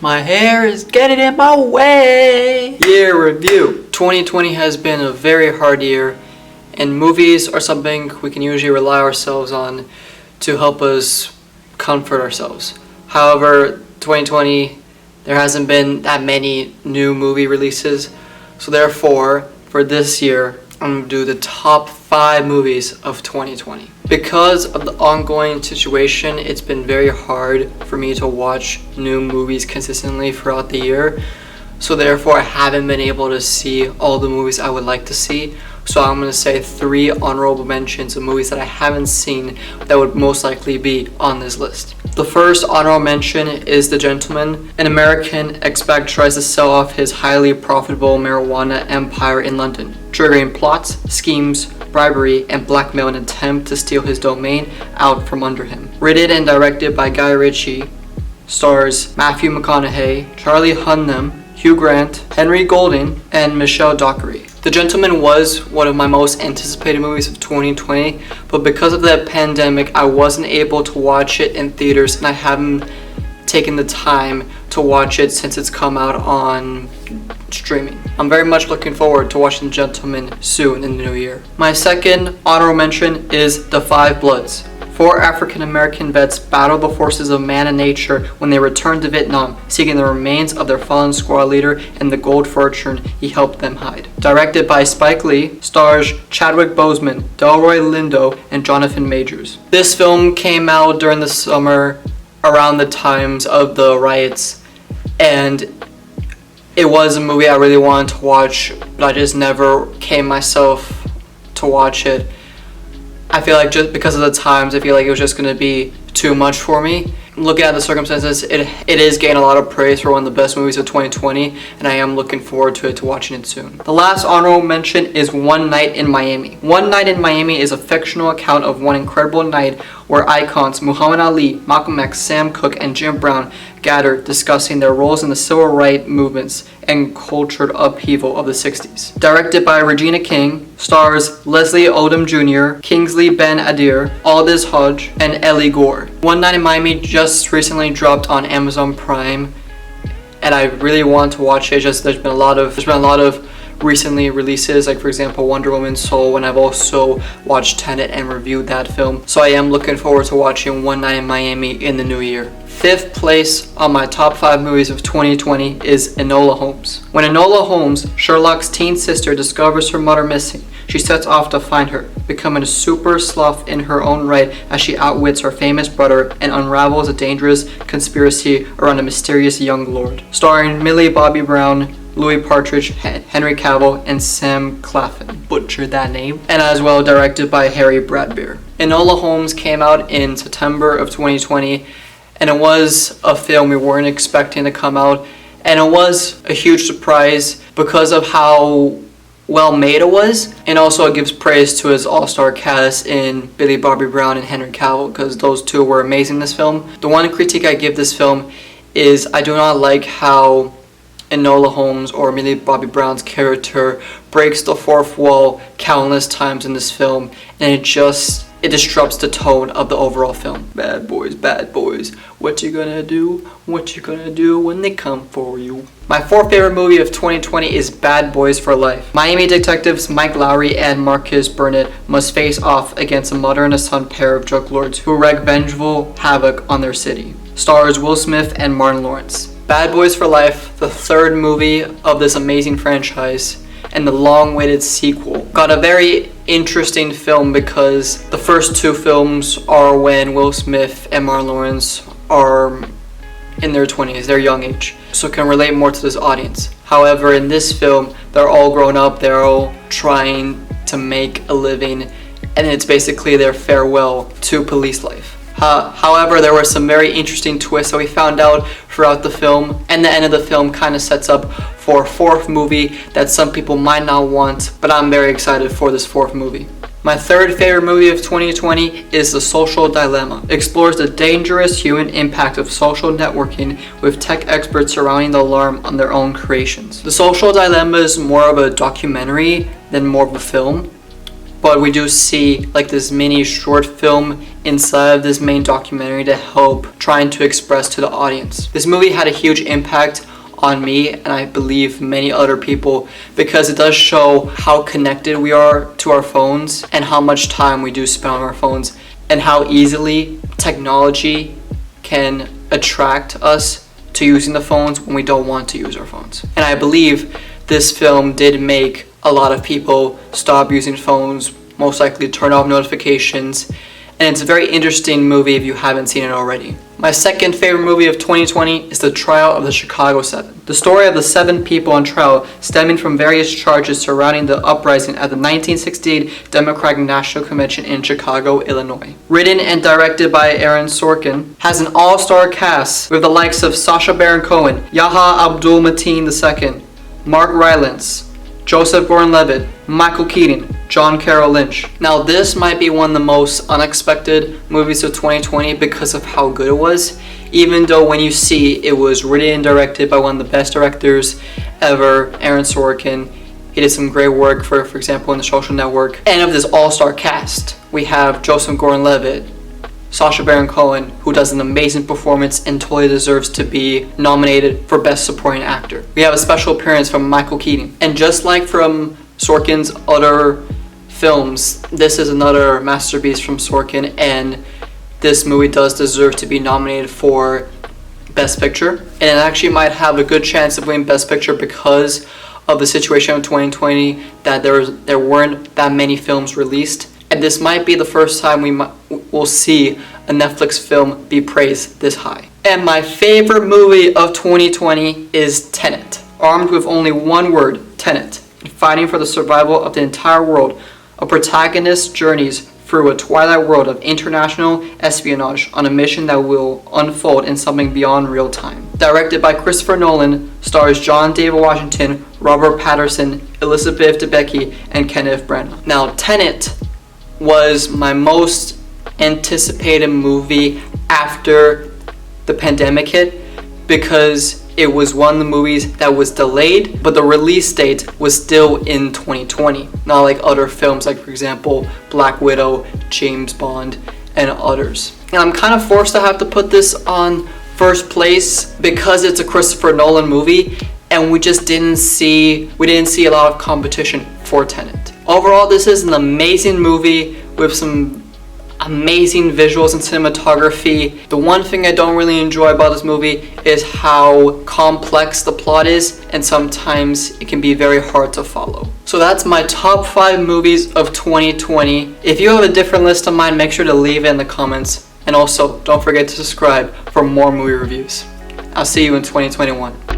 My hair is getting in my way. Year review. 2020 has been a very hard year, and movies are something we can usually rely ourselves on to help us comfort ourselves. However, 2020, there hasn't been that many new movie releases, so therefore, for this year, I'm going to do the top 5 movies of 2020. Because of the ongoing situation, it's been very hard for me to watch new movies consistently throughout the year. So therefore, I haven't been able to see all the movies I would like to see. So I'm going to say 3 honorable mentions of movies that I haven't seen that would most likely be on this list. The first honorable mention is The Gentleman. An American expat tries to sell off his highly profitable marijuana empire in London, triggering plots, schemes, bribery, and blackmail in an attempt to steal his domain out from under him. Written and directed by Guy Ritchie, stars Matthew McConaughey, Charlie Hunnam, Hugh Grant, Henry Golding, and Michelle Dockery. The Gentleman was one of my most anticipated movies of 2020, but because of the pandemic, I wasn't able to watch it in theaters, and I haven't taken the time to watch it since it's come out on streaming. I'm very much looking forward to watching The Gentleman soon in the new year. My second honorable mention is The Five Bloods. 4 African American vets battle the forces of man and nature when they return to Vietnam, seeking the remains of their fallen squad leader and the gold fortune he helped them hide. Directed by Spike Lee, stars Chadwick Boseman, Delroy Lindo, and Jonathan Majors. This film came out during the summer around the times of the riots, and it was a movie I really wanted to watch, but I just never came myself to watch it. I feel like just because of the times, I feel like it was just going to be too much for me. Looking at the circumstances, it is getting a lot of praise for one of the best movies of 2020, and I am looking forward to watching it soon. The last honorable mention is One Night in Miami. One Night in Miami is a fictional account of one incredible night where icons Muhammad Ali, Malcolm X, Sam Cooke, and Jim Brown gathered discussing their roles in the civil rights movements and cultural upheaval of the 60s. Directed by Regina King, stars Leslie Odom Jr., Kingsley Ben-Adir, Aldous Hodge, and Ellie Gore. One Night in Miami just recently dropped on Amazon Prime, and I really want to watch it. Just there's been a lot of recently releases, like for example Wonder Woman Soul, and I've also watched Tenet and reviewed that film. So I am looking forward to watching One Night in Miami in the new year. 5th place on my top 5 movies of 2020 is Enola Holmes. When Enola Holmes, Sherlock's teen sister, discovers her mother missing, she sets off to find her, becoming a super sleuth in her own right as she outwits her famous brother and unravels a dangerous conspiracy around a mysterious young lord. Starring Millie Bobby Brown, Louis Partridge, Henry Cavill, and Sam Claflin. Butchered that name. And as well directed by Harry Bradbeer. Enola Holmes came out in September of 2020, and it was a film we weren't expecting to come out, and it was a huge surprise because of how well made it was, and also it gives praise to his all-star cast in Billy Bobby Brown and Henry Cavill, because those two were amazing in this film. The one critique I give this film is I do not like how Enola Holmes, or Millie Bobby Brown's character, breaks the fourth wall countless times in this film, and it disrupts the tone of the overall film. Bad boys, what you gonna do? What you gonna do when they come for you? My 4th favorite movie of 2020 is Bad Boys for Life. Miami detectives Mike Lowry and Marcus Burnett must face off against a mother and a son pair of drug lords who wreak vengeful havoc on their city. Stars Will Smith and Martin Lawrence. Bad Boys for Life, the 3rd movie of this amazing franchise, and the long-awaited sequel, got a very interesting film because the first 2 films are when Will Smith and Martin Lawrence are in their 20s, their young age, so can relate more to this audience. However, in this film, they're all grown up, they're all trying to make a living, and it's basically their farewell to police life. However, there were some very interesting twists that we found out throughout the film, and the end of the film kind of sets up for a 4th movie that some people might not want, but I'm very excited for this 4th movie. My 3rd favorite movie of 2020 is The Social Dilemma. It explores the dangerous human impact of social networking with tech experts surrounding the alarm on their own creations. The Social Dilemma is more of a documentary than more of a film, but we do see like this mini short film inside of this main documentary to help trying to express to the audience. This movie had a huge impact on me, and I believe many other people, because it does show how connected we are to our phones and how much time we do spend on our phones and how easily technology can attract us to using the phones when we don't want to use our phones. And I believe this film did make a lot of people stop using phones, most likely turn off notifications, and it's a very interesting movie if you haven't seen it already. My second favorite movie of 2020 is The Trial of the Chicago 7. The story of the 7 people on trial stemming from various charges surrounding the uprising at the 1968 Democratic National Convention in Chicago, Illinois. Written and directed by Aaron Sorkin, has an all-star cast with the likes of Sacha Baron Cohen, Yahya Abdul-Mateen II, Mark Rylance, Joseph Gordon-Levitt, Michael Keaton, John Carroll Lynch. Now this might be one of the most unexpected movies of 2020 because of how good it was, even though when you see it was written and directed by one of the best directors ever, Aaron Sorkin. He did some great work for example, in The Social Network. And of this all-star cast, we have Joseph Gordon-Levitt, Sacha Baron Cohen, who does an amazing performance and totally deserves to be nominated for Best Supporting Actor. We have a special appearance from Michael Keaton. And just like from Sorkin's other films, this is another masterpiece from Sorkin, and this movie does deserve to be nominated for Best Picture. And it actually might have a good chance of winning Best Picture because of the situation of 2020, that there weren't that many films released. And this might be the first time we'll see a Netflix film be praised this high. And my favorite movie of 2020 is Tenet. Armed with only one word, Tenet, fighting for the survival of the entire world, a protagonist journeys through a twilight world of international espionage on a mission that will unfold in something beyond real time. Directed by Christopher Nolan, stars John David Washington, Robert Pattinson, Elizabeth Debicki, and Kenneth Branagh. Now, Tenet was my most anticipated movie after the pandemic hit because it was one of the movies that was delayed, but the release date was still in 2020, not like other films like, for example, Black Widow, James Bond, and others. And I'm kind of forced to have to put this on first place because it's a Christopher Nolan movie and we didn't see a lot of competition for Tenet. Overall, this is an amazing movie with some amazing visuals and cinematography. The one thing I don't really enjoy about this movie is how complex the plot is, and sometimes it can be very hard to follow. So that's my top 5 movies of 2020. If you have a different list of mine, make sure to leave it in the comments. And also, don't forget to subscribe for more movie reviews. I'll see you in 2021.